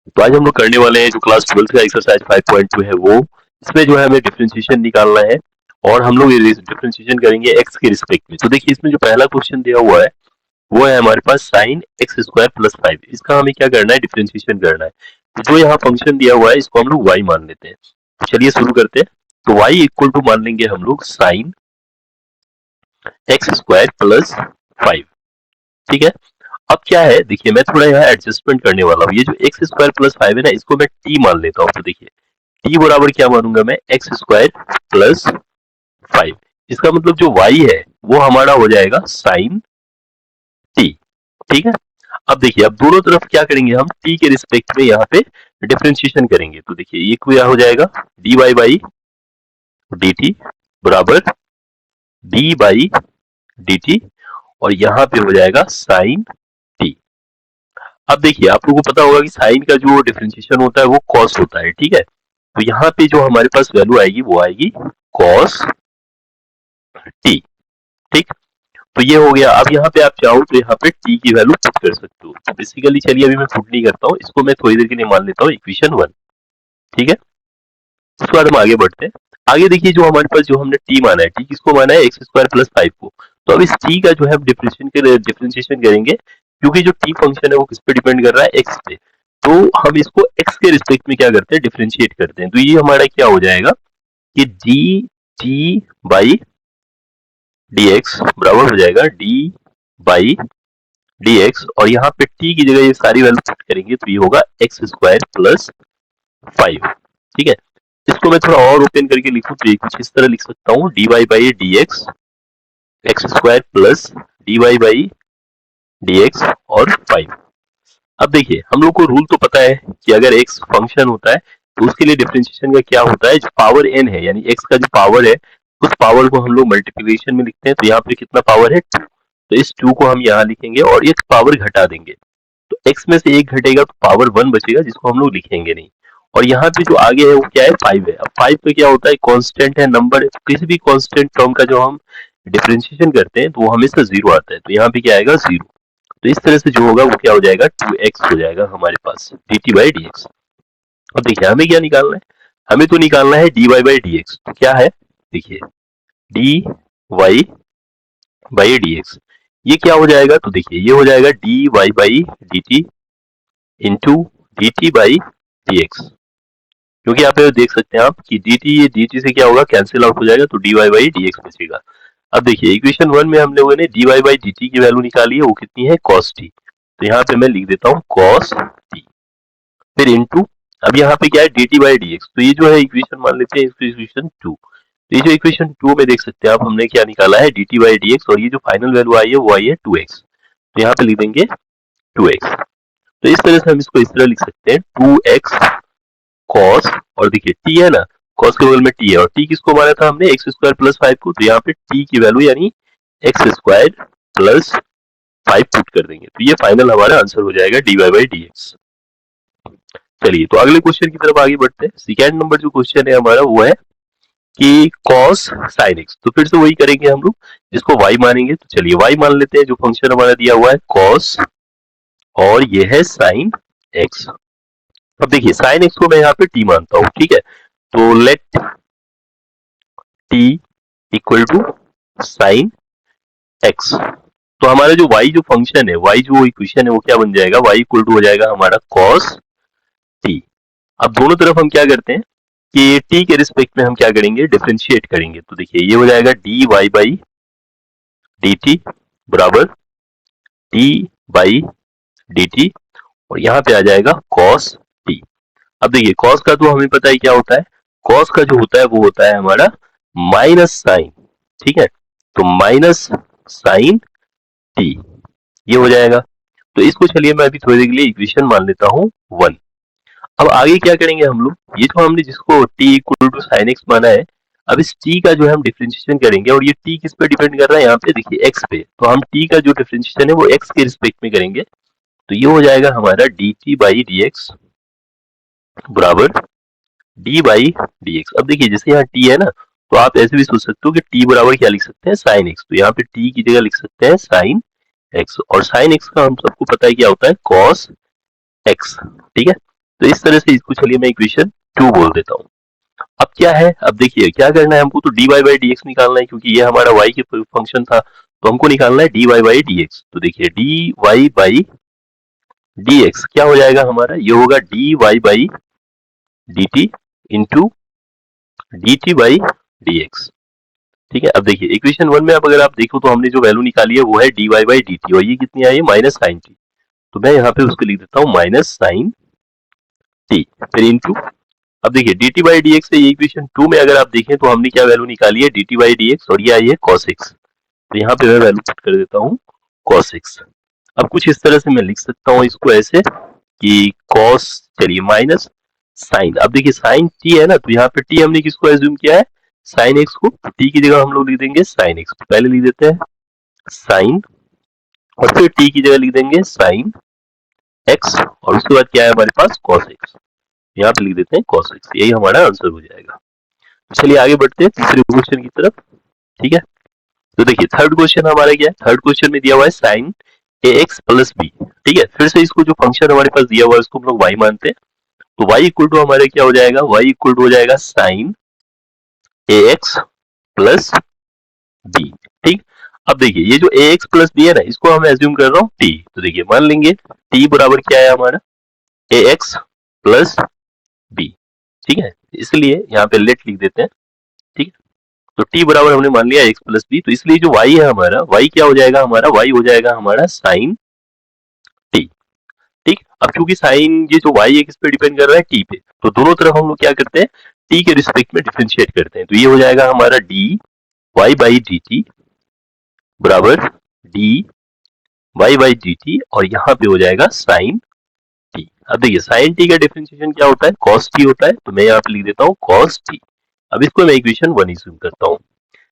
तो आज हम लोग करने वाले हैं जो क्लास 12 का एक्सरसाइज 5.2 है वो, इसमें जो है हमें डिफरेंशिएशन निकालना है और हम लोग ये डिफरेंशिएशन करेंगे एक्स के रिस्पेक्ट में। तो देखिए इसमें जो पहला क्वेश्चन दिया हुआ है वो है हमारे पास साइन एक्स स्क्वायर प्लस 5। इसका हमें क्या करना है, डिफरेंशिएशन करना है। तो जो यहाँ फंक्शन दिया हुआ है इसको हम लोग y मान लेते हैं। तो चलिए शुरू करते हैं। तो y इक्वल टू मान लेंगे हम लोग साइन एक्स स्क्वायर प्लस 5। ठीक है। अब क्या है, देखिए मैं थोड़ा यहाँ एडजस्टमेंट करने वाला हूँ। ये जो एक्स स्क्वायर प्लस 5 है ना, इसको मैं t मान लेता हूँ। तो देखिए t बराबर क्या मानूंगा मैं, एक्स स्क्वायर प्लस 5। इसका मतलब जो y है वो हमारा हो जाएगा साइन t। ठीक है। अब देखिए अब दोनों तरफ क्या करेंगे, हम t के रिस्पेक्ट में यहाँ पे डिफरेंशिएशन करेंगे। तो देखिए ये क्या हो जाएगा, dy बाई dt बराबर d बाई dt और यहाँ पे हो जाएगा साइन t। अब देखिए आप लोगों को पता होगा कि साइन का जो डिफरेंशिएशन होता है वो कॉस होता है। ठीक है। तो यहाँ पे जो हमारे पास वैल्यू आएगी वो आएगी कॉस t। ठीक। तो ये हो गया। अब यहाँ पे आप चाहो तो यहाँ पे t की वैल्यू पुट कर सकते हो। तो बेसिकली चलिए अभी मैं पुट नहीं करता हूँ, इसको मैं थोड़ी देर के लिए मान लेता हूँ इक्वेशन 1। ठीक है। उसके बाद हम आगे बढ़ते हैं। आगे देखिए जो हमारे पास जो हमने t माना है, t किसको माना है, एक्स स्क्वायर प्लस 5 को। तो अब इस t का जो है डिफरेंशिएशन करेंगे, क्योंकि जो t फंक्शन है वो किस पे डिपेंड कर रहा है, x पे। तो हम इसको x के रिस्पेक्ट में क्या करते हैं, डिफरेंशिएट करते हैं। तो ये हमारा क्या हो जाएगा कि dt बाई dx बराबर हो जाएगा d बाई dx और यहाँ पे t की जगह ये सारी वैल्यू पुट करेंगे तो ये होगा एक्स स्क्वायर प्लस 5। ठीक है। इसको मैं थोड़ा और ओपन करके लिखूं तो ये कुछ इस तरह लिख सकता हूँ, dy by dx x square plus dy by dx और 5। अब देखिए हम लोग को रूल तो पता है कि अगर x फंक्शन होता है तो उसके लिए डिफरेंशिएशन का क्या होता है, जो पावर n है यानी x का जो पावर है उस पावर को हम लोग मल्टीप्लिकेशन में लिखते हैं। तो यहाँ पे कितना पावर है, 2। तो इस 2 को हम यहाँ लिखेंगे और ये पावर घटा देंगे। तो x में से एक घटेगा तो पावर 1 बचेगा जिसको हम लोग लिखेंगे नहीं। और यहाँ पे जो आगे है वो क्या है, 5 है। अब 5 पे क्या होता है, कांस्टेंट है, नंबर है। तो किसी भी कांस्टेंट टर्म का जो हम डिफरेंशिएशन करते हैं तो वो हमेशा 0 आता है। तो यहाँ पे क्या आएगा, 0। तो इस तरह से जो होगा वो क्या हो जाएगा, 2x हो जाएगा हमारे पास dt बाई dx। अब देखिए हमें क्या निकालना है, हमें तो निकालना है dy बाई dx। तो क्या है, देखिए dy बाई dx ये क्या हो जाएगा, तो देखिए ये हो जाएगा dy by dt into dt by dx। क्योंकि यहाँ पे देख सकते हैं आप कि dt ये dt से क्या होगा, कैंसिल आउट हो जाएगा तो dy बाई dx बचेगा। अब देखिए इक्वेशन 1 में हम लोगों ने dy बाई dt की वैल्यू निकाली है, वो कितनी है, cos t। तो यहाँ पे मैं लिख देता हूँ cos t, फिर इनटू अब यहाँ पे क्या है, dt बाई dx। तो ये जो है इक्वेशन मान लेते हैं इसको इक्वेशन 2। तो ये जो इक्वेशन 2 में देख सकते हैं आप हमने क्या निकाला है, dt बाई dx और ये जो फाइनल वैल्यू आई है वो आई है 2x। तो यहाँ पे लिख देंगे 2x। तो इस तरह से हम इसको इस तरह लिख सकते हैं 2x cos, और देखिए t है ना, cos के बगल में t है और t किसको माना था हमने, एक्स स्क्वायर प्लस 5 को। तो यहाँ पे t की वैल्यू यानी एक्स स्क्वायर प्लस 5 पुट कर देंगे तो ये फाइनल हमारा आंसर हो जाएगा dy बाई dx। चलिए तो अगले क्वेश्चन की तरफ आगे बढ़ते हैं। सेकेंड नंबर जो क्वेश्चन है हमारा वो है कि cos sin x। तो फिर से वही करेंगे हम लोग, जिसको y मानेंगे। तो चलिए y मान लेते हैं, जो फंक्शन हमारा दिया हुआ है cos और ये है sin x। अब देखिए sin x को मैं यहाँ पे t मानता हूँ। ठीक है। तो let t equal to sin x। तो हमारा जो y जो फंक्शन है, y जो इक्वेशन है वो क्या बन जाएगा, y इक्वल टू हो जाएगा हमारा cos t। अब दोनों तरफ हम क्या करते हैं कि t के रिस्पेक्ट में हम क्या करेंगे, डिफरेंशिएट करेंगे। तो देखिए ये हो जाएगा dy बाई dt बराबर d बाई dt और यहाँ पे आ जाएगा cos t। अब देखिए cos का तो हमें पता है क्या होता है, cos का जो होता है वो होता है हमारा माइनस साइन। ठीक है। तो माइनस साइन t ये हो जाएगा। तो इसको चलिए मैं अभी थोड़ी देर के लिए इक्वेशन मान लेता हूँ 1। अब आगे क्या करेंगे हम लोग, ये जो हमने जिसको t equal to sine x माना है, अब इस t का जो है हम डिफरेंशिएशन करेंगे और ये t किस पे डिपेंड कर रहा है, यहाँ पे देखिए x पे। तो हम t का जो डिफरेंशिएशन है वो x के रिस्पेक्ट में करेंगे। तो ये हो जाएगा हमारा dt बाई dx बराबर d बाई dx। अब देखिए जैसे यहाँ t है ना, तो आप ऐसे भी सोच सकते हो कि t बराबर क्या लिख सकते हैं, साइन x। तो यहाँ पे t की जगह लिख सकते हैं साइन x और साइन x का हम सबको पता है क्या होता है, cos x। ठीक है। तो इस तरह से इसको चलिए मैं इक्वेशन 2 बोल देता हूँ। अब क्या है, अब देखिए क्या करना है हमको, तो dy बाई डी निकालना है, क्योंकि ये हमारा y के फंक्शन था, तो हमको निकालना है dy बाई डी। तो देखिए dy बाई dx क्या हो जाएगा हमारा, ये होगा dy by dt into dt by dx। ठीक है, अब देखिए इक्वेशन 1 में अब अगर आप देखो तो हमने जो वैल्यू निकाली है वो है dy बाई dt, और ये कितनी आई है, माइनस साइन टी। तो मैं यहाँ पे उसको लिख देता हूँ माइनस साइन टी, फिर इंटू, अब देखिए dt बाई dx से ये इक्वेशन 2 में अगर आप देखें तो हमने क्या वैल्यू निकाली है, dt बाई dx, और ये आई है cos x। तो यहाँ पे मैं वैल्यू पुट कर देता हूँ cos x। अब कुछ इस तरह से मैं लिख सकता हूँ इसको ऐसे कि cos, चलिए माइनस साइन, अब देखिए साइन t है ना, तो यहाँ पे t हमने किसको एज्यूम किया है, साइन x को, तो t की जगह हम लोग लिख देंगे साइन x। तो पहले लिख देते हैं साइन, और फिर t की जगह लिख देंगे साइन x, और उसके बाद क्या है हमारे पास cos x, यहाँ पे लिख देते हैं cos x। यही हमारा आंसर हो जाएगा। चलिए आगे बढ़ते हैं तीसरे क्वेश्चन की तरफ। ठीक है, तो देखिए थर्ड क्वेश्चन हमारा क्या है, थर्ड क्वेश्चन में दिया हुआ है sine a x plus B. ठीक है, फिर से इसको जो फंक्शन हमारे पास दिया हुआ है उसको हम लोग y मानते हैं, तो y इक्वल टू हमारे क्या हो जाएगा, y इक्वल टू हो जाएगा sign a x plus B. ठीक, अब देखिए ये जो ए एक्स प्लस बी है ना, इसको हम एज्यूम कर रहा हूँ t, तो देखिए मान लेंगे t बराबर क्या है हमारा, ए एक्स प्लस बी। ठीक है, इसलिए यहाँ पे लेट लिख देते हैं। ठीक है, तो t बराबर हमने मान लिया x प्लस बी, तो इसलिए जो y है हमारा, y क्या हो जाएगा हमारा, y हो जाएगा हमारा साइन t। ठीक, अब क्योंकि साइन ये जो y है किस पे डिपेंड कर रहा है, t पे, तो दोनों तरफ हम लोग क्या करते हैं, t के रिस्पेक्ट में डिफरेंशिएट करते हैं। तो ये हो जाएगा हमारा dy बाई dt बराबर dy बाई dt, और यहाँ पे हो जाएगा साइन t। अब देखिए साइन t का डिफरेंशिएशन क्या होता है, cos t होता है, तो मैं यहाँ पे लिख देता हूँ cos t। अब इसको मैं इक्वेशन 1 एज्यूम करता हूँ।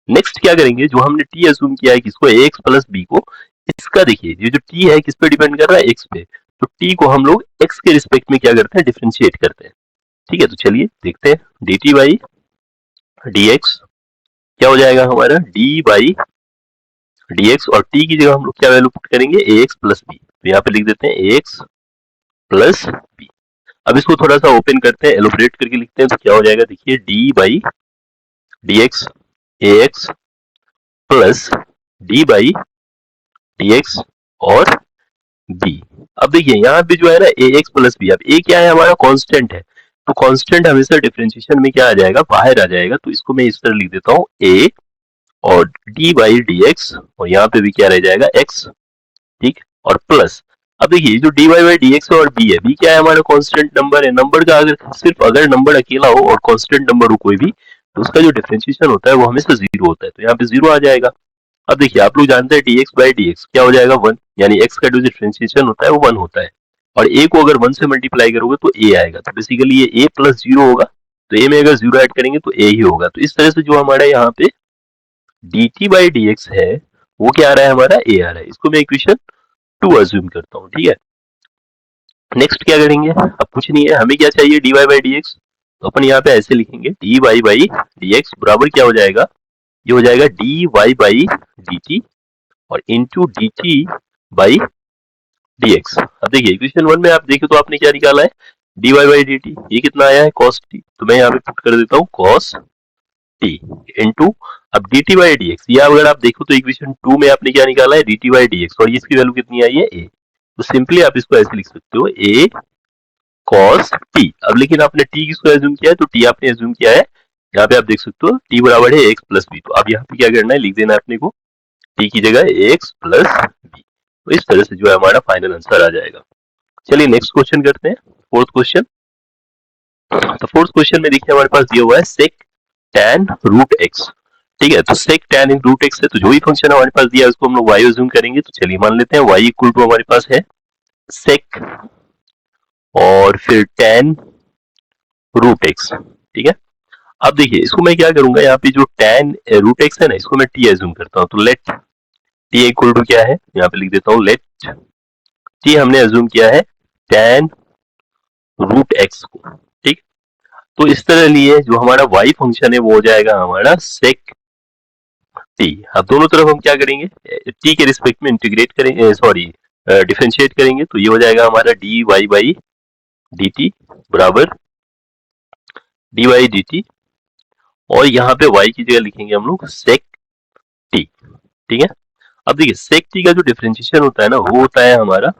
नेक्स्ट क्या करेंगे, जो हमने t एज्यूम किया है किसको, ax प्लस b को, इसका देखिए ये जो t है किस पे डिपेंड कर रहा है, x पे, तो t को हम लोग x के रिस्पेक्ट में क्या करते हैं, डिफरेंशिएट करते हैं। ठीक है, तो चलिए देखते हैं dt बाई dx क्या हो जाएगा हमारा, d बाई dx, और t की जगह हम लोग क्या वैल्यू पुट करेंगे, ax प्लस b, तो यहाँ पे लिख देते हैं ax प्लस b। अब इसको थोड़ा सा ओपन करते हैं, एलोबरेट करके लिखते हैं, तो क्या हो जाएगा, देखिए d by dx ax plus d by dx और b। अब देखिए यहाँ पे जो है ना ए एक्स प्लस बी, अब ए क्या है हमारा, कांस्टेंट है, तो कांस्टेंट हमेशा डिफरेंशिएशन में क्या आ जाएगा, बाहर आ जाएगा, तो इसको मैं इस तरह लिख देता हूँ ए और डी बाई डी एक्स, और यहाँ पे भी क्या रह जाएगा एक्स। ठीक, और प्लस, अब देखिए जो d y by d x और बी है, बी क्या है हमारा कांस्टेंट नंबर है, नंबर का अगर सिर्फ अगर नंबर अकेला हो और कांस्टेंट नंबर हो कोई भी, तो उसका जो डिफरेंशिएशन होता है वो हमेशा जीरो होता है, तो यहाँ पे जीरो आ जाएगा। अब देखिए आप लोग जानते हैं dx बाई dx क्या हो जाएगा 1, यानी x का जो डिफरेंशिएशन होता है वो 1 होता है, और a को अगर 1 से मल्टीप्लाई करोगे तो a आएगा, तो बेसिकली ये a प्लस जीरो होगा, तो a में अगर जीरो ऐड करेंगे तो a ही होगा। तो इस तरह से जो हमारा यहाँ पे dt बाई dx है वो क्या आ रहा है हमारा, a आ रहा है, इसको मैं इक्वेशन 2 अज्यूम करता हूँ। ठीक है, नेक्स्ट क्या करेंगे, अब कुछ नहीं है, हमें क्या चाहिए dy बाई dx, तो अपन यहाँ पे ऐसे लिखेंगे dy बाई dx बराबर क्या हो जाएगा, ये हो जाएगा dy बाई dt और into D t by d x. अब देखिए इक्वेशन 1 में आप देखिए तो आपने क्या निकाला है, d y by d t, ये कितना आया है cos t, तो मैं यहाँ पे पुट कर देता हूँ cos t इंटू, अब D t by d x, ये अगर आप देखो तो इक्वेशन 2 में आपने क्या निकाला है, D t by d x, और इसकी वैल्यू कितनी आई है a, तो सिंपली आप इसको ऐसे लिख सकते हो a cos t। अब लेकिन आपने t किसको एज्यूम किया है, तो t आपने एज्यूम किया है, यहाँ पे आप देख सकते हो t बराबर है x प्लस b, तो अब यहाँ पे क्या करना है, लिख देना है अपने को t की जगह x प्लस b, तो इस तरह से जो है हमारा फाइनल आंसर आ जाएगा। चलिए नेक्स्ट क्वेश्चन करते हैं, फोर्थ क्वेश्चन। तो फोर्थ क्वेश्चन में देखिए हमारे पास दिया हुआ है sec tan रूट x। ठीक है, तो sec tan इन रूट x है, तो जो भी फंक्शन हमारे पास दिया है उसको हम लोग y अज्यूम करेंगे, तो चलिए मान लेते हैं y इक्वल टू हमारे पास है sec और फिर tan रूट x। ठीक है, अब देखिए इसको मैं क्या करूंगा, यहाँ पे जो tan रूट x है ना, इसको मैं t अज्यूम करता हूँ, तो लेट t इक्वल टू क्या है, यहाँ पे लिख देता हूँ लेट t हमने अज्यूम किया है tan रूट x को। ठीक, तो इस तरह लिए जो हमारा y फंक्शन है वो हो जाएगा हमारा sec t। अब दोनों तरफ हम क्या करेंगे, t के रिस्पेक्ट में इंटीग्रेट करेंगे, सॉरी डिफरेंशिएट करेंगे, तो ये हो जाएगा हमारा dy बाई डी टी बराबर डी वाई डी टी, और यहाँ पे y की जगह लिखेंगे हम लोग सेक टी। ठीक है, अब देखिए सेक टी का जो डिफरेंशिएशन होता है ना, वो होता है हमारा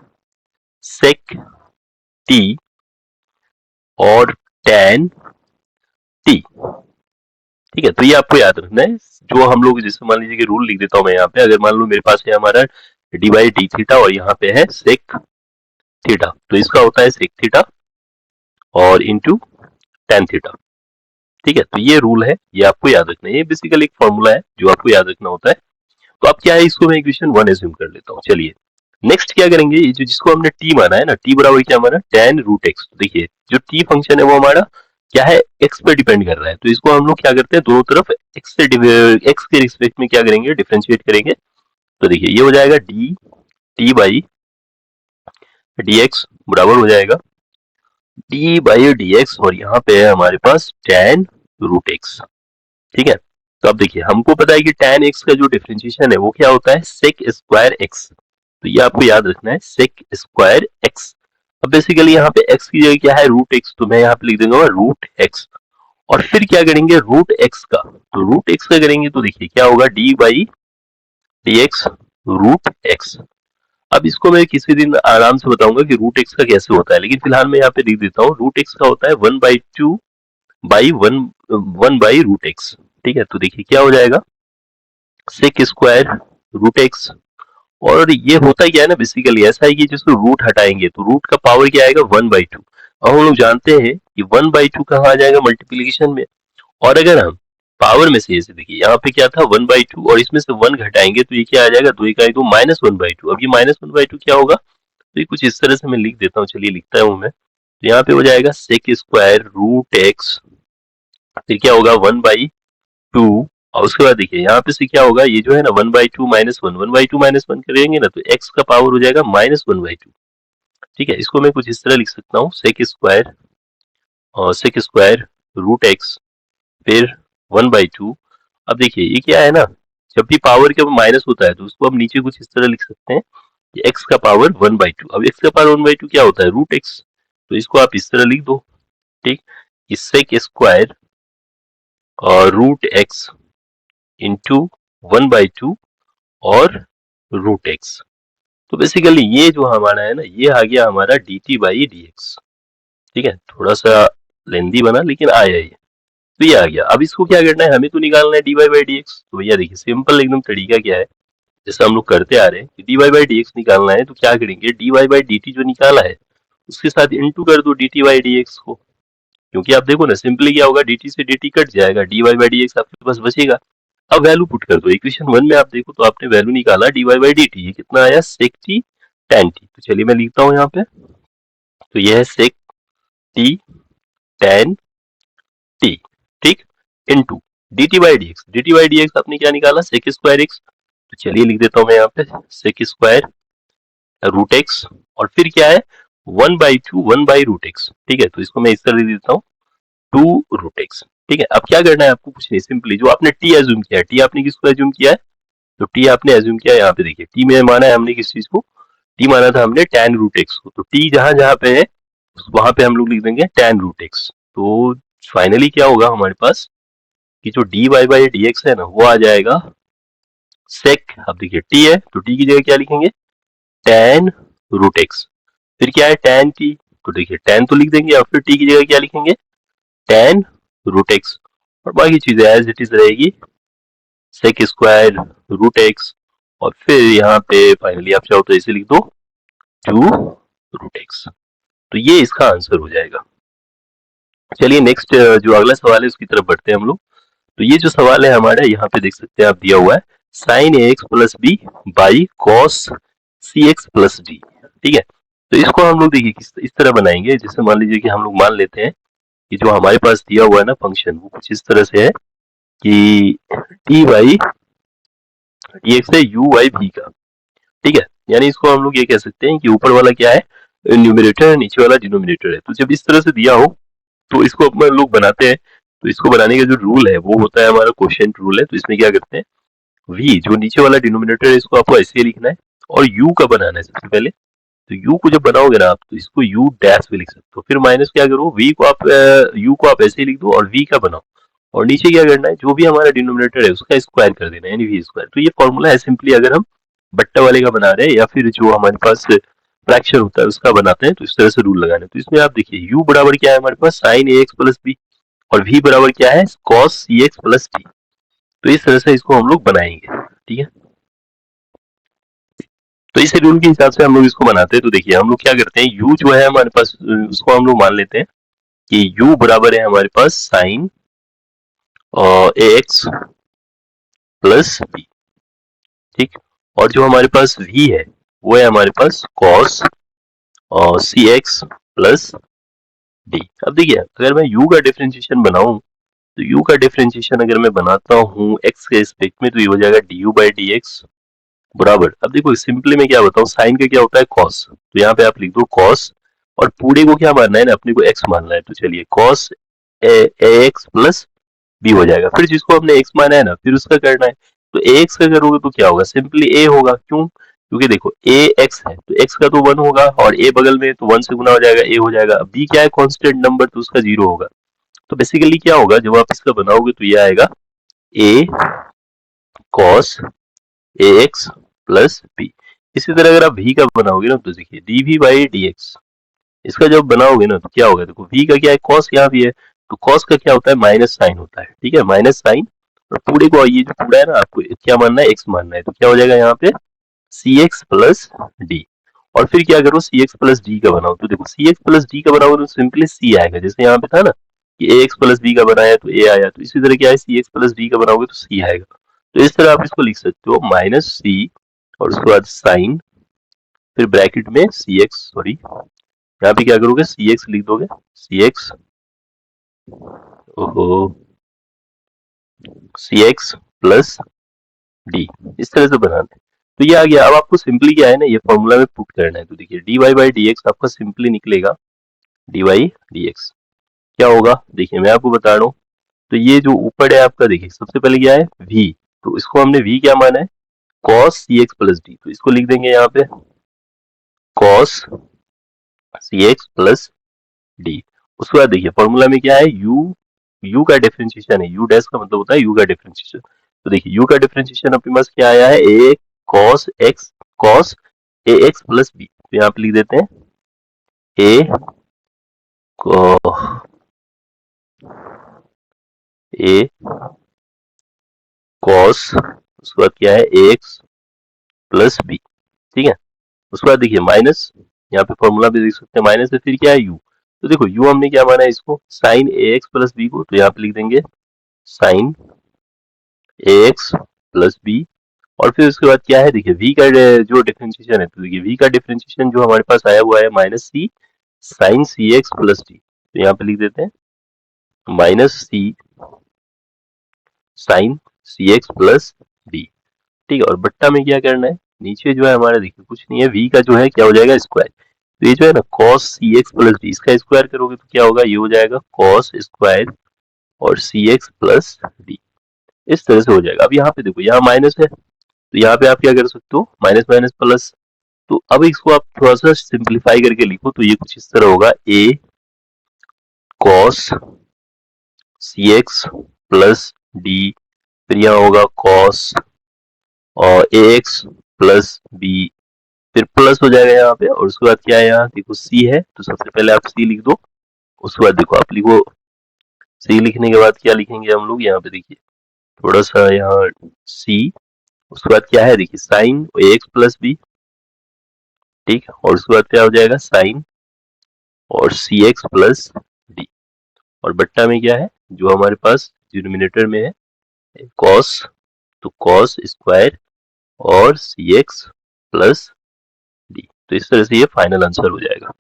सेक टी और tan टी। ठीक है, तो ये आपको याद रखना है। जो हम लोग जैसे मान लीजिए कि रूल लिख देता हूँ मैं यहाँ पे, अगर मान लो मेरे पास है हमारा डी बाई डी थीटा और यहाँ पे है सेक थीटा, तो इसका होता है सेक थीटा और इंटू tan थीटा। ठीक है, तो ये रूल है, ये आपको याद रखना है। ये बेसिकली एक फॉर्मूला है जो आपको याद रखना होता है। तो अब क्या है, इसको मैं इक्वेशन 1 एज्यूम कर लेता हूँ। चलिए नेक्स्ट क्या करेंगे, ये जो जिसको हमने t माना है ना, t बराबर क्या हमारा tan रूट एक्स। देखिए जो t फंक्शन है वो हमारा क्या है, x पे डिपेंड कर रहा है, तो इसको हम लोग क्या करते हैं, दोनों तरफ x के रिस्पेक्ट में क्या करेंगे, डिफरेंशिएट करेंगे। तो देखिए ये हो जाएगा D t by d x बराबर हो जाएगा डी बाई डी एक्स, और यहाँ पे है हमारे पास tan रूट एक्स। ठीक है, तो अब देखिए हमको पता है कि tan x का जो डिफरेंशिएशन है वो क्या होता है, सेक स्क्वायर x। तो ये आपको याद रखना है, सेक स्क्वायर x। अब बेसिकली यहाँ पे x की जगह क्या है, रूट x, तो मैं यहाँ पे लिख दूंगा रूट x। और फिर क्या करेंगे, रूट x का, तो रूट x का करेंगे तो देखिए क्या होगा, d by d x root x। अब इसको मैं किसी दिन आराम से बताऊंगा कि रूट x का कैसे होता है, लेकिन फिलहाल मैं यहाँ पे लिख देता हूँ, रूट x का होता है 1/2 by one by root x. ठीक है, तो देखिए क्या हो जाएगा, सेक स्क्वायर रूट एक्स। और ये होता क्या है ना, बेसिकली ऐसा है कि जिसको रूट हटाएंगे तो रूट का पावर क्या आएगा, 1/2। अब हम लोग जानते हैं कि 1/2 कहाँ आ जाएगा, मल्टीप्लीकेशन में। और अगर हम पावर में से, जैसे देखिए यहाँ पे क्या था 1/2 और इसमें से 1 घटाएंगे तो ये क्या आ जाएगा, 2 का 2 -1/2। अब ये -1/2 क्या होगा, तो ये कुछ इस तरह से मैं लिख देता हूँ, चलिए लिखता हूँ मैं। तो यहाँ पे हो जाएगा सेक स्क्वायर रूट एक्स, फिर क्या होगा 1/2, और उसके बाद देखिए यहाँ पे से क्या होगा, ये जो है ना 1/2 -1, 1/2 -1 करेंगे ना तो x का पावर हो जाएगा -1/2। ठीक है, इसको मैं कुछ इस तरह लिख सकता हूँ, सेक स्क्वायर रूट एक्स, फिर 1/2। अब देखिए ये क्या है ना, जब भी पावर के माइनस होता है तो उसको हम नीचे कुछ इस तरह लिख सकते हैं कि x का पावर 1/2। अब x का पावर 1/2 क्या होता है, रूट एक्स, तो इसको आप इस तरह लिख दो। ठीक, सेक स्क्वायर और रूट एक्स इंटू 1/2 और रूट एक्स। तो बेसिकली ये जो हमारा है ना, ये आ गया हमारा D t by d x. ठीक है, थोड़ा सा लेंदी बना लेकिन आया ये, तो ये आ गया। अब इसको क्या करना है, हमें तो निकालना है d y by d x. तो भैया देखिए सिंपल एकदम तरीका क्या है, जैसे हम लोग करते आ रहे हैं, d y by d x निकालना है तो क्या करेंगे, d y by d t जो निकाला है उसके साथ इंटू कर दो d t by d x को। क्योंकि आप देखो ना, सिंपली क्या होगा, डी टी से डी टी कट जाएगा, d y by d x आपके पास बचेगा। अब वैल्यू पुट कर दो, इक्वेशन 1 में आप देखो तो आपने वैल्यू निकाला d y by d t, ये कितना आया, सेक टी tan टी। तो चलिए मैं लिखता हूँ यहाँ पे, तो यह है सेक टी tan टी। ठीक, into D t by d x, D t by d x आपने क्या निकाला, सेक स्क्वायर एक्स। तो चलिए लिख देता हूँ मैं यहाँ पे, सेक स्क्वायर रूट एक्स, और फिर क्या है 1/2 1/√x। ठीक है, तो इसको मैं इस तरह लिख देता हूँ 2√x। ठीक है, अब क्या करना है आपको, कुछ नहीं, सिंपली जो आपने टी एज्यूम किया है, टी आपने किसको एज्यूम किया है, तो टी आपने एज्यूम किया है यहाँ पे, देखिए टी में माना है हमने किस चीज को, टी माना था हमने tan रूट एक्स को। तो टी जहां जहां पे है वहां पे हम लोग लिख देंगे tan रूट एक्स। तो फाइनली क्या होगा हमारे पास, कि जो d y by d x है ना, वो आ जाएगा सेक, अब देखिए टी है तो टी की जगह क्या लिखेंगे, tan रूट एक्स। फिर क्या है tan टी, तो देखिए tan तो लिख देंगे, और फिर टी की जगह क्या लिखेंगे, tan रूट एक्स, और बाकी चीजें एज इट इज रहेगी, सेक स्क्वायर रूट एक्स, और फिर यहाँ पे फाइनली आप चाहो तो इसे लिख दो 2√x। तो ये इसका आंसर हो जाएगा। चलिए नेक्स्ट जो अगला सवाल है उसकी तरफ बढ़ते हैं हम लोग। तो ये जो सवाल है हमारा, यहाँ पे देख सकते हैं आप, दिया हुआ है sine a x plus b by cos c x plus d. ठीक है, तो इसको हम लोग देखिए इस तरह बनाएंगे, जैसे मान लीजिए कि हम लोग मान लेते हैं कि जो हमारे पास दिया हुआ है ना फंक्शन, वो कुछ इस तरह से है कि टी बाई डी एक्स है यू बाई भी का। ठीक है, यानी इसको हम लोग ये कह सकते हैं कि ऊपर वाला क्या है, न्यूमरेटर है, नीचे वाला डिनोमिनेटर है। तो जब इस तरह से दिया हो तो इसको अपन लोग बनाते हैं। तो इसको बनाने का जो रूल है वो होता है हमारा क्वोशिएंट रूल है। तो इसमें क्या करते हैं, v जो नीचे वाला डिनोमिनेटर है इसको आपको ऐसे ही लिखना है, और u का बनाना है सबसे पहले। तो u को जब बनाओगे ना आप, तो इसको u डैश भी लिख सकते हो, फिर माइनस क्या करो, v को आप u को आप ऐसे ही लिख दो और v का बनाओ, और नीचे क्या करना है, जो भी हमारा डिनोमिनेटर है उसका स्क्वायर कर देना है, यानी v स्क्वायर। तो ये फॉर्मूला है सिंपली, अगर हम बट्टा वाले का बना रहे हैं या फिर जो हमारे पास फ्रैक्शन होता है उसका बनाते हैं, तो इस तरह से रूल लगाना है। तो इसमें आप देखिए u बराबर क्या है हमारे पास, sign a x plus B, और v बराबर क्या है, cos c x plus T. तो इस तरह से इसको हम लोग बनाएंगे, ठीक है। तो इस रूल के हिसाब से हम लोग इसको बनाते हैं। तो देखिए हम लोग क्या करते हैं, u जो है हमारे पास, उसको हम लोग मान लेते हैं कि u बराबर है हमारे पास sign a x plus B, ठीक। और जो हमारे पास v है वो है हमारे पास cos c x plus D. अब देखिए अगर मैं u का डिफरेंशिएशन बनाऊं, तो u का डिफरेंशिएशन अगर मैं बनाता हूं x के रिस्पेक्ट में, तो ये हो जाएगा du बाई डी एक्स बराबर। अब देखो सिंपली मैं क्या बताऊं, साइन का क्या होता है कॉस, तो यहाँ पे आप लिख दो कॉस, और पूरे को क्या मानना है ना, अपने को x मानना है, तो चलिए cos A x plus B हो जाएगा। फिर जिसको हमने x माना है ना, फिर उसका करना है, तो ax का करोगे तो क्या होगा, सिंपली a होगा। क्यों, क्योंकि देखो a x है तो x का तो 1 होगा, और a बगल में तो 1 से गुना हो जाएगा, a हो जाएगा। अब b क्या है, कांस्टेंट नंबर, तो उसका 0 होगा। तो बेसिकली क्या होगा, जब आप इसका बनाओगे तो ये आएगा a cos a x plus b. इसी तरह अगर आप v का बनाओगे ना, तो देखिए dv बाई डी एक्स, इसका जब बनाओगे ना तो क्या होगा, देखो v का क्या है, cos यहाँ भी है, तो cos का क्या होता है, माइनस साइन होता है, ठीक है, माइनस साइन। और पूरे को ये जो पूरा है ना, आपको क्या मानना है, x मानना है, तो क्या हो जाएगा यहाँ पे सी एक्स प्लस डी। और फिर क्या करो, सी एक्स प्लस डी का बनाओ, तो देखो सी एक्स प्लस डी का बनाओगे तो सिंपली सी आएगा, जैसे यहाँ पे था ना कि ए एक्स प्लस बी का बनाया तो ए आया, तो इसी तरह क्या है, सी एक्स प्लस डी का बनाओगे तो सी आएगा। तो इस तरह आप इसको लिख सकते हो, माइनस सी और उसके बाद साइन, फिर ब्रैकेट में सी एक्स, सॉरी यहाँ पे क्या करोगे, सी एक्स लिख दोगे, सी एक्स, ओहो, सी एक्स प्लस डी, इस तरह से बनाना है। तो ये आ गया। अब आपको सिंपली क्या है ना, ये फॉर्मूला में पुट करना है। तो देखिए d y by d x आपका सिंपली निकलेगा डी वाई डी एक्स। क्या होगा, देखिए मैं आपको बता रहा हूँ। तो ये जो ऊपर है आपका, देखिए सबसे पहले क्या है v, तो इसको हमने v क्या माना है, cos c x plus D, तो इसको लिख देंगे यहाँ पे cos c x plus D. उसके बाद देखिए फॉर्मूला में क्या है, u का डिफरेंशिएशन है, u डैश का मतलब होता है u का डिफरेंशिएशन। तो देखिए u का डिफरेंशिएशन अपने पास क्या आया है, a cos x cos a x plus b, तो यहाँ पे लिख देते हैं a cos, उसके बाद क्या है ए एक्स प्लस बी, ठीक है। उसके बाद देखिए माइनस, यहाँ पे फॉर्मूला भी देख सकते हैं माइनस है, फिर क्या है u, तो देखो u हमने क्या माना है इसको, sign a x plus B को, तो यहाँ पे लिख देंगे sign a x plus B. और फिर उसके बाद क्या है, देखिए v का जो डिफरेंशिएशन है, तो देखिए v का डिफरेंशिएशन जो हमारे पास आया हुआ है माइनस सी साइन सी एक्स प्लस डी, तो यहाँ पे लिख देते हैं माइनस सी साइन सी एक्स प्लस डी, ठीक है। और बट्टा में क्या करना है, नीचे जो है हमारा देखिए कुछ नहीं है, v का जो है क्या हो जाएगा स्क्वायर, तो ये जो है ना cos c x plus D, इसका स्क्वायर करोगे तो क्या होगा, ये हो जाएगा cos स्क्वायर और सी एक्स प्लस डी, इस तरह से हो जाएगा। अब यहाँ पे देखो यहाँ माइनस है, तो यहाँ पे आप क्या कर सकते हो, माइनस माइनस प्लस। तो अब इसको आप थोड़ा सा सिंप्लीफाई करके लिखो, तो ये कुछ इस तरह होगा, a cos c x plus d, फिर यहाँ होगा cos और ए एक्स प्लस बी, फिर प्लस हो जाएगा यहाँ पे। और उसके बाद क्या है, यहाँ देखो c है, तो सबसे पहले आप c लिख दो। उसके बाद देखो आप लिखो, c लिखने के बाद क्या लिखेंगे हम लोग, यहाँ पे देखिए थोड़ा सा यहाँ c, उसके बाद क्या है, देखिए sign a x plus B, ठीक। और उसके बाद क्या हो जाएगा, साइन और सी एक्स प्लस डी। और बट्टा में क्या है, जो हमारे पास डिनोमिनेटर में है कॉस, तो कॉस स्क्वायर और सी एक्स प्लस डी। तो इस तरह से ये फाइनल आंसर हो जाएगा।